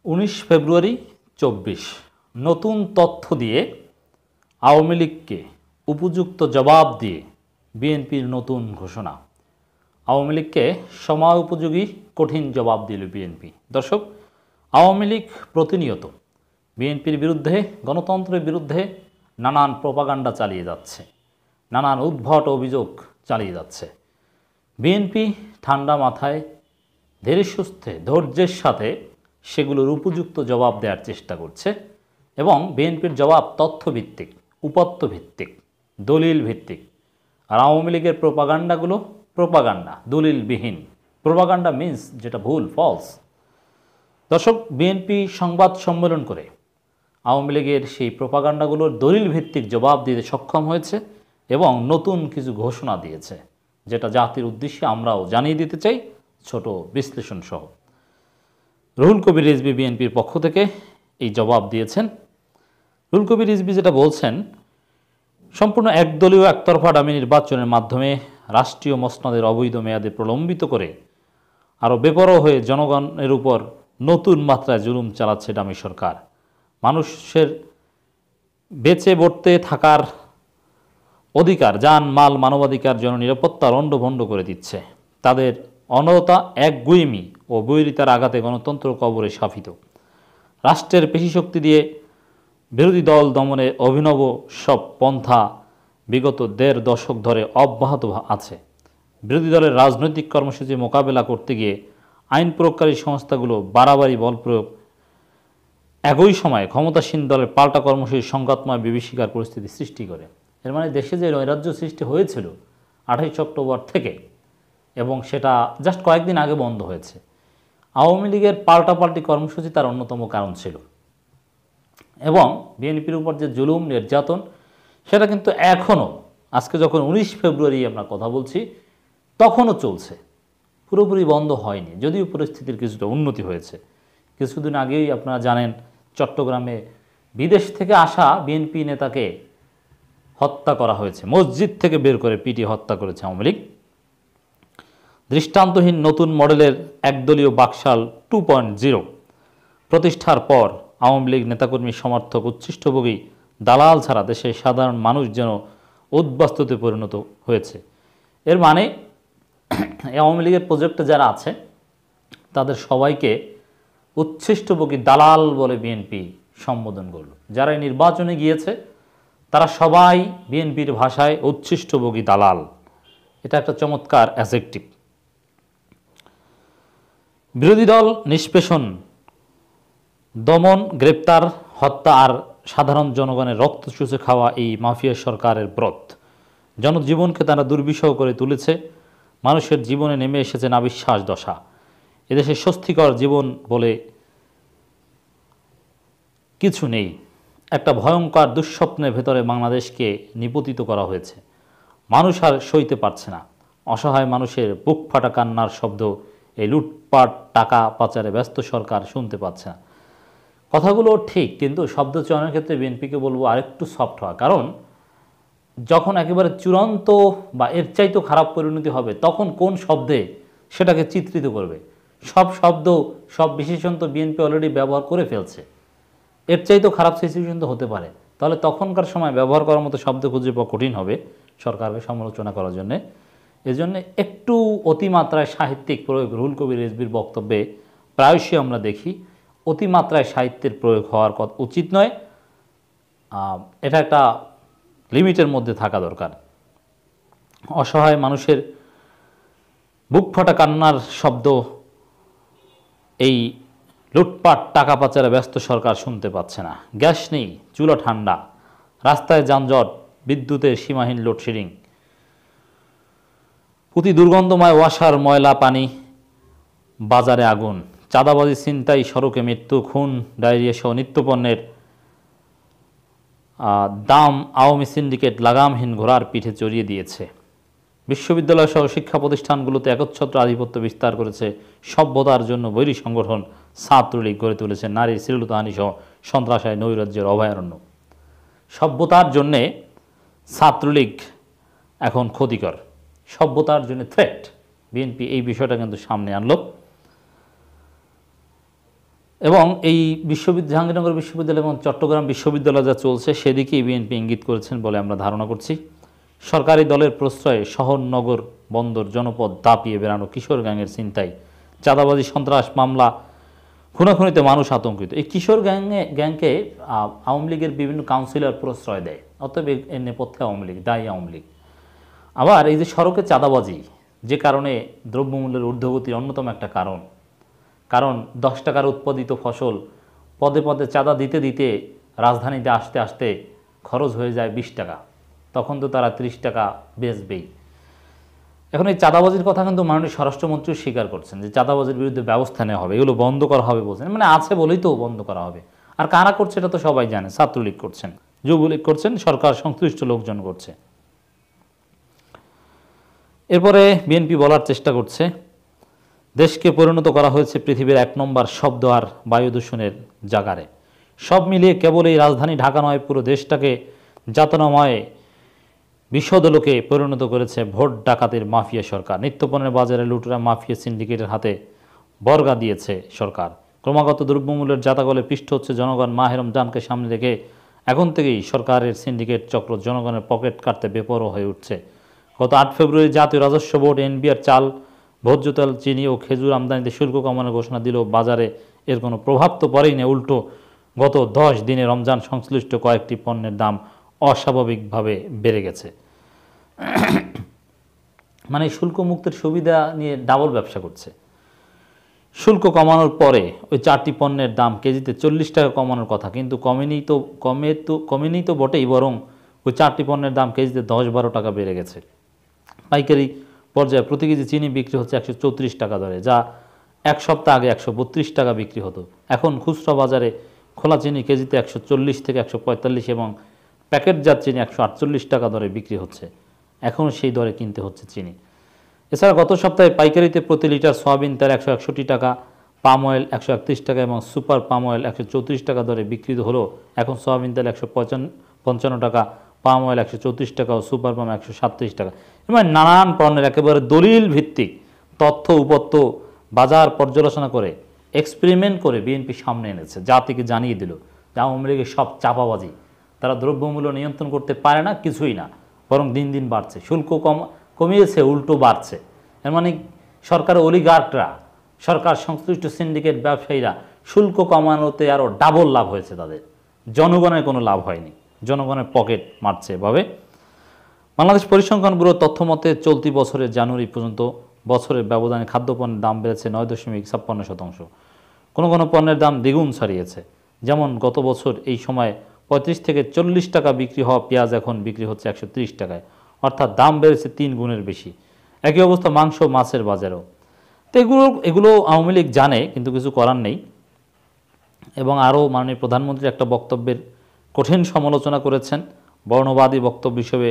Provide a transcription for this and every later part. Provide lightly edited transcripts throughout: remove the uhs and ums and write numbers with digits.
19 ফেব্রুয়ারি 24 নতুন তথ্য দিয়ে আওয়ামী লীগকে উপযুক্ত জবাব দিয়ে বিএনপির নতুন ঘোষণা। আওয়ামী লীগকে সময় উপযোগী কঠিন জবাব দিল বিএনপি। দর্শক, আওয়ামী লীগ প্রতিনিয়ত বিএনপির বিরুদ্ধে, গণতন্ত্রের বিরুদ্ধে নানান প্রপাগান্ডা চালিয়ে যাচ্ছে, নানান উদ্ভট অভিযোগ চালিয়ে যাচ্ছে। বিএনপি ঠান্ডা মাথায় ধীরে সুস্থে ধৈর্যের সাথে সেগুলোর উপযুক্ত জবাব দেওয়ার চেষ্টা করছে এবং বিএনপির জবাব তথ্যভিত্তিক, উপাত্ত ভিত্তিক, দলিল ভিত্তিক। আর আওয়ামী লীগের প্রপাগান্ডাগুলো প্রপাগান্ডা, দলিলবিহীন। প্রপাগান্ডা মিন্স যেটা ভুল, ফলস। দর্শক, বিএনপি সংবাদ সম্মেলন করে আওয়ামী লীগের সেই প্রপাগান্ডাগুলোর দলিল ভিত্তিক জবাব দিতে সক্ষম হয়েছে এবং নতুন কিছু ঘোষণা দিয়েছে, যেটা জাতির উদ্দেশ্যে আমরাও জানিয়ে দিতে চাই ছোট বিশ্লেষণ সহ। রুহুল কবির রিজভী বিএনপির পক্ষ থেকে এই জবাব দিয়েছেন। রুহুল কবির রিজভী যেটা বলছেন, সম্পূর্ণ একদলীয় একতরফা ডামি নির্বাচনের মাধ্যমে রাষ্ট্রীয় মসনদের অবৈধ মেয়াদে প্রলম্বিত করে আরও বেপরোয়া হয়ে জনগণের উপর নতুন মাত্রায় জুলুম চালাচ্ছে ডামি সরকার। মানুষের বেঁচে বর্তে থাকার অধিকার, যান মাল, মানবাধিকার, জননিরাপত্তা লণ্ডভণ্ড করে দিচ্ছে। তাদের অনরতা, একগুঁয়েমি ও বৈরিতার আঘাতে গণতন্ত্র কবরে শাফিত। রাষ্ট্রের পেশিশক্তি দিয়ে বিরোধী দল দমনে অভিনব সব পন্থা বিগত 1.5 দশক ধরে অব্যাহত আছে। বিরোধী দলের রাজনৈতিক কর্মসূচি মোকাবেলা করতে গিয়ে আইন প্রয়োগকারী সংস্থাগুলো বাড়াবাড়ি বল প্রয়োগ, একই সময়ে ক্ষমতাসীন দলের পাল্টা কর্মসূচি সংঘাতময় বিভীষিকার পরিস্থিতি সৃষ্টি করে। এর মানে দেশে যে নৈরাজ্য সৃষ্টি হয়েছিল 28 অক্টোবর থেকে, এবং সেটা জাস্ট কয়েকদিন আগে বন্ধ হয়েছে, আওয়ামী লীগের পাল্টাপাল্টি কর্মসূচি তার অন্যতম কারণ ছিল। এবং বিএনপির উপর যে জুলুম নির্যাতন, সেটা কিন্তু এখনও, আজকে যখন 19 ফেব্রুয়ারি আমরা কথা বলছি, তখনও চলছে, পুরোপুরি বন্ধ হয়নি, যদিও পরিস্থিতির কিছুটা উন্নতি হয়েছে। কিছুদিন আগেই আপনারা জানেন, চট্টগ্রামে বিদেশ থেকে আসা বিএনপি নেতাকে হত্যা করা হয়েছে, মসজিদ থেকে বের করে পিটিয়ে হত্যা করেছে আওয়ামী লীগ। দৃষ্টান্তহীন নতুন মডেলের একদলীয় বাকশাল 2.0 প্রতিষ্ঠার পর আওয়ামী লীগ নেতাকর্মী, সমর্থক, উচ্ছিষ্টভোগী দালাল ছাড়া দেশের সাধারণ মানুষ যেন উদ্বাস্তুতে পরিণত হয়েছে। এর মানে আওয়ামী লীগের প্রজেক্টে যারা আছে তাদের সবাইকে উচ্ছিষ্টভোগী দালাল বলে বিএনপি সম্বোধন করল। যারা নির্বাচনে গিয়েছে তারা সবাই বিএনপির ভাষায় উচ্ছিষ্টভোগী দালাল। এটা একটা চমৎকার অ্যাডজেক্টিভ। বিরোধী দল নিষ্পেষণ, দমন, গ্রেপ্তার, হত্যা আর সাধারণ জনগণের রক্ত চুষে খাওয়া এই মাফিয়া সরকারের ব্রত। জনজীবনকে তারা দুর্বিষহ করে তুলেছে। মানুষের জীবনে নেমে এসেছে নাবিশ্বাস দশা। এদেশে স্বস্তিকর জীবন বলে কিছু নেই। একটা ভয়ঙ্কর দুঃস্বপ্নের ভেতরে বাংলাদেশকে নিপতিত করা হয়েছে। মানুষ আর সইতে পারছে না। অসহায় মানুষের বুক ফাটা কান্নার শব্দ এই লুটপাট, টাকা পাচারে ব্যস্ত সরকার শুনতে পাচ্ছে না। কথাগুলো ঠিক, কিন্তু শব্দ চয়নের ক্ষেত্রে বিএনপিকে বলবো আরেকটু সফট হওয়া। কারণ যখন একেবারে চূড়ান্ত বা এর চাইতেও খারাপ পরিণতি হবে, তখন কোন শব্দে সেটাকে চিত্রিত করবে? সব শব্দ, সব বিশেষণ তো বিএনপি অলরেডি ব্যবহার করে ফেলছে। এর চাইতেও খারাপ সিচুয়েশন তো হতে পারে। তাহলে তখনকার সময় ব্যবহার করার মতো শব্দ খুঁজে পাওয়া কঠিন হবে সরকারকে সমালোচনা করার জন্যে। এজন্য একটু অতিমাত্রায় সাহিত্যিক প্রয়োগ রুহুল কবির রিজভীর বক্তব্যে প্রায়শই আমরা দেখি। অতিমাত্রায় সাহিত্যের প্রয়োগ হওয়ার কথা উচিত নয়। এটা একটা লিমিটের মধ্যে থাকা দরকার। অসহায় মানুষের বুক ফাটা কান্নার শব্দ এই লুটপাট, টাকা পাচারে ব্যস্ত সরকার শুনতে পাচ্ছে না। গ্যাস নেই, চুলা ঠান্ডা, রাস্তায় যানজট, বিদ্যুতের সীমাহীন লোডশেডিং, প্রতি দুর্গন্ধময় ওয়াসার ময়লা পানি, বাজারে আগুন, চাঁদাবাজি, ছিনতাই, সড়কে মৃত্যু, খুন, ডায়রিয়া সহ নিত্যপণ্যের দাম আওয়ামী সিন্ডিকেট লাগামহীন ঘোড়ার পিঠে চড়িয়ে দিয়েছে। বিশ্ববিদ্যালয় সহ শিক্ষা প্রতিষ্ঠানগুলোতে একচ্ছত্র আধিপত্য বিস্তার করেছে। সভ্যতার জন্য বৈরী সংগঠন ছাত্রলীগ গড়ে তুলেছে নারীর শ্লীলতাহানি সহ সন্ত্রাসী নৈরাজ্যের অভয়ারণ্য। সভ্যতার জন্যে ছাত্রলীগ এখন ক্ষতিকর, সভ্যতার জন্য থ্রেট। বিএনপি এই বিষয়টা কিন্তু সামনে আনলো। এবং এই জাহাঙ্গীরনগর বিশ্ববিদ্যালয় এবং চট্টগ্রাম বিশ্ববিদ্যালয় যা চলছে সেদিকেই বিএনপি ইঙ্গিত করেছেন বলে আমরা ধারণা করছি। সরকারি দলের প্রশ্রয়ে শহর, নগর, বন্দর, জনপদ দাপিয়ে বেড়ানো কিশোর গ্যাংয়ের ছিনতাই, চাঁদাবাজি, সন্ত্রাস, মামলা, খুনাখুনিতে মানুষ আতঙ্কিত। এই কিশোর গ্যাংকে আওয়ামী লীগের বিভিন্ন কাউন্সিলর প্রশ্রয় দেয়, অতএব এর নেপথ্যে আওয়ামী লীগ, দায়ী আওয়ামী লীগ। আবার এই যে সড়কে চাঁদাবাজি, যে কারণে দ্রব্যমূল্যের ঊর্ধ্বগতির অন্যতম একটা কারণ 10 টাকার উৎপাদিত ফসল পদে পদে চাঁদা দিতে দিতে রাজধানীতে আসতে আসতে খরচ হয়ে যায় 20 টাকা, তখন তো তারা 30 টাকা বেচবেই। এখন এই চাঁদাবাজির কথা কিন্তু মাননীয় স্বরাষ্ট্রমন্ত্রীও স্বীকার করছেন যে চাঁদাবাজির বিরুদ্ধে ব্যবস্থা নেওয়া হবে, এগুলো বন্ধ করা হবে বলছেন। মানে আছে বলেই তো বন্ধ করা হবে। আর কারা করছে এটা তো সবাই জানে, ছাত্রলীগ করছেন, যুবলীগ করছেন, সরকার সংশ্লিষ্ট লোকজন করছে। এরপরে বিএনপি বলার চেষ্টা করছে দেশকে পরিণত করা হয়েছে পৃথিবীর 1 নম্বর শব্দ আর বায়ু দূষণের জাগারে। সব মিলিয়ে কেবল এই রাজধানী ঢাকা নয়, পুরো দেশটাকে যাতনাময় বিষদলোকে পরিণত করেছে ভোট ডাকাতির মাফিয়া সরকার। নিত্যপণ্যের বাজারে লুটেরা মাফিয়া সিন্ডিকেটের হাতে বর্গা দিয়েছে সরকার। ক্রমাগত দ্রব্যমূল্যের জাতাকলে পিষ্ট হচ্ছে জনগণ। মাহে রমজানকে সামনে রেখে এখন থেকেই সরকারের সিন্ডিকেট চক্র জনগণের পকেট কাটতে বেপরোয়া হয়ে উঠছে। গত 8 ফেব্রুয়ারি জাতীয় রাজস্ব বোর্ড এনবিআর চাল, ভোজ্য তেল, চিনি ও খেজুর আমদানিতে শুল্ক কমানোর ঘোষণা দিলেও বাজারে এর কোনো প্রভাব তো পড়েই না, উল্টো গত 10 দিনে রমজান সংশ্লিষ্ট কয়েকটি পণ্যের দাম অস্বাভাবিকভাবে বেড়ে গেছে। মানে শুল্ক মুক্তের সুবিধা নিয়ে ডাবল ব্যবসা করছে। শুল্ক কমানোর পরে ওই 4টি পণ্যের দাম কেজিতে 40 টাকা কমানোর কথা, কিন্তু কমেনি তো বটেই, বরং ওই 4টি পণ্যের দাম কেজিতে 10-12 টাকা বেড়ে গেছে। পাইকারি পর্যায়ে প্রতি কেজি চিনি বিক্রি হচ্ছে 134 টাকা দরে, যা এক সপ্তাহ আগে 132 টাকা বিক্রি হতো। এখন খুচরা বাজারে খোলা চিনি কেজিতে 140 থেকে 145 এবং প্যাকেটজাত চিনি 148 টাকা দরে বিক্রি হচ্ছে। এখনও সেই দরে কিনতে হচ্ছে চিনি। এছাড়া গত সপ্তাহে পাইকারিতে প্রতি লিটার সয়াবিন তেল 161 টাকা, পাম অয়েল 131 টাকা এবং সুপার পাম অয়েল 134 টাকা দরে বিক্রিত হলো। এখন সয়াবিন তেল 155 টাকা, পাম অয়েল 134 টাকা ও সুপার পাম 137 টাকা। এবং নানান পণ্যের একেবারে দলিল ভিত্তিক তথ্য উপত্য বাজার পর্যালোচনা করে এক্সপেরিমেন্ট করে বিএনপি সামনে এনেছে, জাতিকে জানিয়ে দিল যে আওয়ামী লীগের সব চাপাবাজি, তারা দ্রব্যমূল্য নিয়ন্ত্রণ করতে পারে না, কিছুই না, বরং দিন দিন বাড়ছে। শুল্ক কমিয়েছে, উল্টো বাড়ছে। এর মানে সরকারের অলিগার্করা, সরকার সংশ্লিষ্ট সিন্ডিকেট ব্যবসায়ীরা শুল্ক কমানোতে আরও ডাবল লাভ হয়েছে তাদের, জনগণের কোনো লাভ হয়নি, জনগণের পকেট মারছে এভাবে। বাংলাদেশ পরিসংখ্যান ব্যুরোর তথ্য মতে চলতি বছরের জানুয়ারি পর্যন্ত বছরের ব্যবধানে খাদ্যপণ্যের দাম বেড়েছে 9.56%। কোনো কোনো পণ্যের দাম দ্বিগুণ ছাড়িয়েছে। যেমন গত বছর এই সময় 35 থেকে 40 টাকা বিক্রি হওয়া পেঁয়াজ এখন বিক্রি হচ্ছে 130 টাকায়, অর্থাৎ দাম বেড়েছে 3 গুণের বেশি। একই অবস্থা মাংস, মাছের বাজারেও। তো এগুলো আওয়ামী লীগ জানে, কিন্তু কিছু করার নেই। এবং আরও মাননীয় প্রধানমন্ত্রী একটা বক্তব্যের কঠিন সমালোচনা করেছেন, বর্ণবাদী বক্তব্য হিসেবে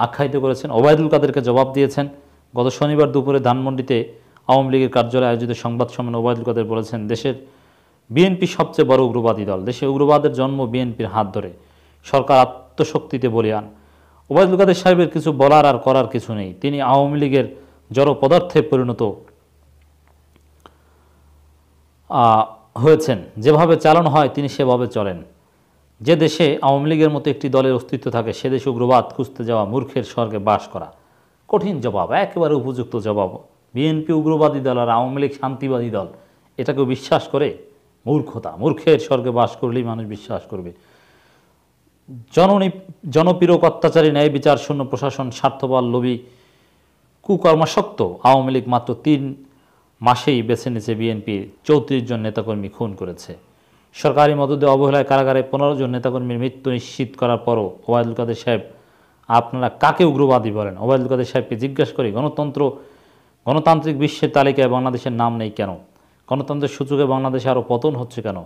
আখ্যায়িত করেছেন। ওবায়দুল কাদেরকে জবাব দিয়েছেন। গত শনিবার দুপুরে ধানমন্ডিতে আওয়ামী লীগের কার্যালয়ে আয়োজিত সংবাদ সম্মেলনে ওবায়দুল কাদের বলেছেন, দেশের বিএনপি সবচেয়ে বড় উগ্রবাদী দল, দেশে উগ্রবাদের জন্ম বিএনপির হাত ধরে, সরকার আত্মশক্তিতে বলীয়ান। ওবায়দুল কাদের সাহেবের কিছু বলার আর করার কিছু নেই, তিনি আওয়ামী লীগের জড় পদার্থে পরিণত হয়েছেন। যেভাবে চালানো হয় তিনি সেভাবে চলেন। যে দেশে আওয়ামী লীগের মতো একটি দলের অস্তিত্ব থাকে সে দেশে উগ্রবাদ খুঁজতে যাওয়া মূর্খের স্বর্গে বাস করা। কঠিন জবাব, একেবারে উপযুক্ত জবাব। বিএনপি উগ্রবাদী দল আর আওয়ামী লীগ শান্তিবাদী দল, এটাকেও বিশ্বাস করে? মূর্খতা। মূর্খের স্বর্গে বাস করলেই মানুষ বিশ্বাস করবে। জনপীড়ক, অত্যাচারী, ন্যায় বিচার শূন্য প্রশাসন, স্বার্থবল, লোভী, কুকর্মাসক্ত আওয়ামী লীগ মাত্র 3 মাসেই বেছে নিয়েছে বিএনপির 34 জন নেতাকর্মী খুন করেছে। সরকারি মদদে অবহেলায় কারাগারে 15 জন নেতাকর্মীর মৃত্যু নিশ্চিত করার পরও ওবায়দুল কাদের সাহেব, আপনারা কাকে উগ্রবাদী বলেন? ওবায়দুল কাদের সাহেবকে জিজ্ঞাসা করি, গণতান্ত্রিক বিশ্বের তালিকায় বাংলাদেশের নাম নেই কেন? গণতন্ত্রের সূচকে বাংলাদেশে আরও পতন হচ্ছে কেন?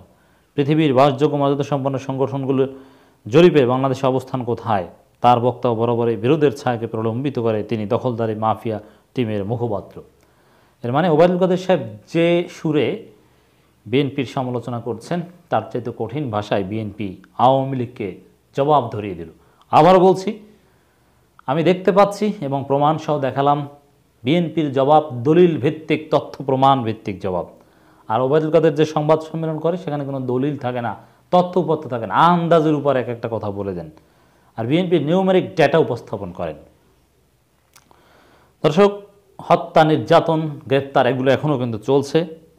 পৃথিবীর বাসযোগ্য মর্যাদা সম্পন্ন সংগঠনগুলোর জরিপে বাংলাদেশের অবস্থান কোথায়? তার বক্তব্য বরাবরই বিরোধের ছায়াকে প্রলম্বিত করে তিনি দখলদারি মাফিয়া টিমের মুখপাত্র। এর মানে ওবায়দুল কাদের সাহেব যে সুরে বিএনপির সমালোচনা করছেন তার চাইতে কঠিন ভাষায় বিএনপি আওয়ামী লীগকে জবাব ধরিয়ে দিল। আবারও বলছি, আমি দেখতে পাচ্ছি এবং প্রমাণসহ দেখালাম বিএনপির জবাব দলিল ভিত্তিক, তথ্য প্রমাণ ভিত্তিক জবাব। আর ওবায়দুল কাদের যে সংবাদ সম্মেলন করে সেখানে কোনো দলিল থাকে না, তথ্য থাকে না, আন্দাজের উপর এক একটা কথা বলে দেন। আর বিএনপি নিউমেরিক ডেটা উপস্থাপন করেন। দর্শক, হত্যা, নির্যাতন, গ্রেপ্তার এগুলো এখনও কিন্তু চলছে।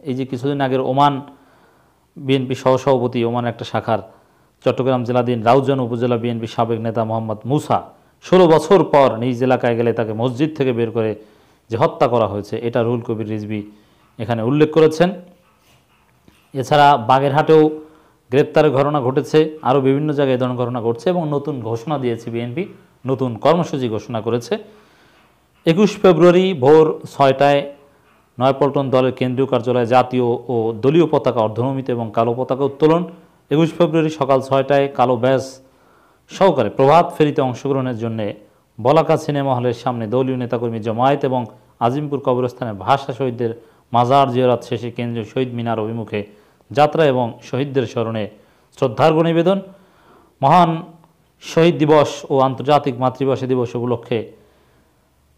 এই যে কিছুদিন আগের ওমান বিএনপি সহসভাপতি, ওমানের একটা শাখার চট্টগ্রাম জেলাধীন রাউজান উপজেলা বিএনপি সাবেক নেতা মোহাম্মদ মুসা 16 বছর পর নিজ এলাকায় গেলে তাকে মসজিদ থেকে বের করে যে হত্যা করা হয়েছে, এটা রুহুল কবির রিজভী এখানে উল্লেখ করেছেন। এছাড়া বাগেরহাটেও গ্রেপ্তারের ঘটনা ঘটেছে, আরও বিভিন্ন জায়গায় এই ধরনের ঘটনা ঘটছে এবং নতুন ঘোষণা দিয়েছে বিএনপি, নতুন কর্মসূচি ঘোষণা করেছে। 21 ফেব্রুয়ারি ভোর 6টায় নয়াপল্টন দলের কেন্দ্রীয় কার্যালয়ে জাতীয় ও দলীয় পতাকা অর্ধনমিত এবং কালো পতাকা উত্তোলন। 21 ফেব্রুয়ারি সকাল 6টায় কালো ব্যাজ সহকারে প্রভাত ফেরিতে অংশগ্রহণের জন্য বলাকা সিনেমা হলের সামনে দলীয় নেতাকর্মী জমায়েত এবং আজিমপুর কবরস্থানে ভাষা শহীদদের মাজার জিয়ারত শেষে কেন্দ্রীয় শহীদ মিনার অভিমুখে যাত্রা এবং শহীদদের স্মরণে শ্রদ্ধার্ঘ্য নিবেদন। মহান শহীদ দিবস ও আন্তর্জাতিক মাতৃভাষা দিবস উপলক্ষে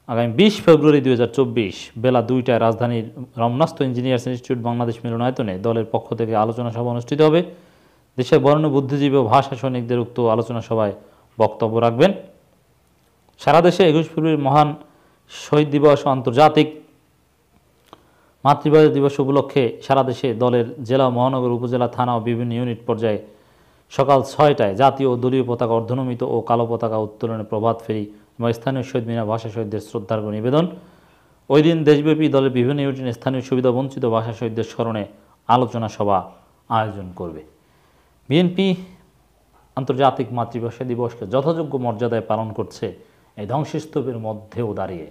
আগামী 20 ফেব্রুয়ারি 2024 বেলা 2টায় রাজধানীর রমনাস্থ ইঞ্জিনিয়ার্স ইনস্টিটিউট বাংলাদেশ মিলনায়তনে দলের পক্ষ থেকে আলোচনা সভা অনুষ্ঠিত হবে। দেশের বরেণ্য বুদ্ধিজীবী ও ভাষা সৈনিকদের উক্ত আলোচনা সভায় বক্তব্য রাখবেন। সারা দেশে 21 ফেব্রুয়ারি মহান শহীদ দিবস ও আন্তর্জাতিক মাতৃভাষা দিবস উপলক্ষে সারা দেশে দলের জেলা, মহানগর, উপজেলা, থানা ও বিভিন্ন ইউনিট পর্যায়ে সকাল 6টায় জাতীয় ও দলীয় পতাকা অর্ধনমিত ও কালো পতাকা উত্তোলনে প্রভাত ফেরি এবং স্থানীয় শহীদ মিনার ভাষা শহীদদের শ্রদ্ধার্ঘ্য নিবেদন। ওই দিন দেশব্যাপী দলের বিভিন্ন ইউনিটে স্থানীয় সুবিধা বঞ্চিত ভাষা শহীদদের স্মরণে আলোচনা সভা আয়োজন করবে। বিএনপি আন্তর্জাতিক মাতৃভাষা দিবসকে যথাযোগ্য মর্যাদায় পালন করছে এই ধ্বংসস্তূপের মধ্যেও দাঁড়িয়ে।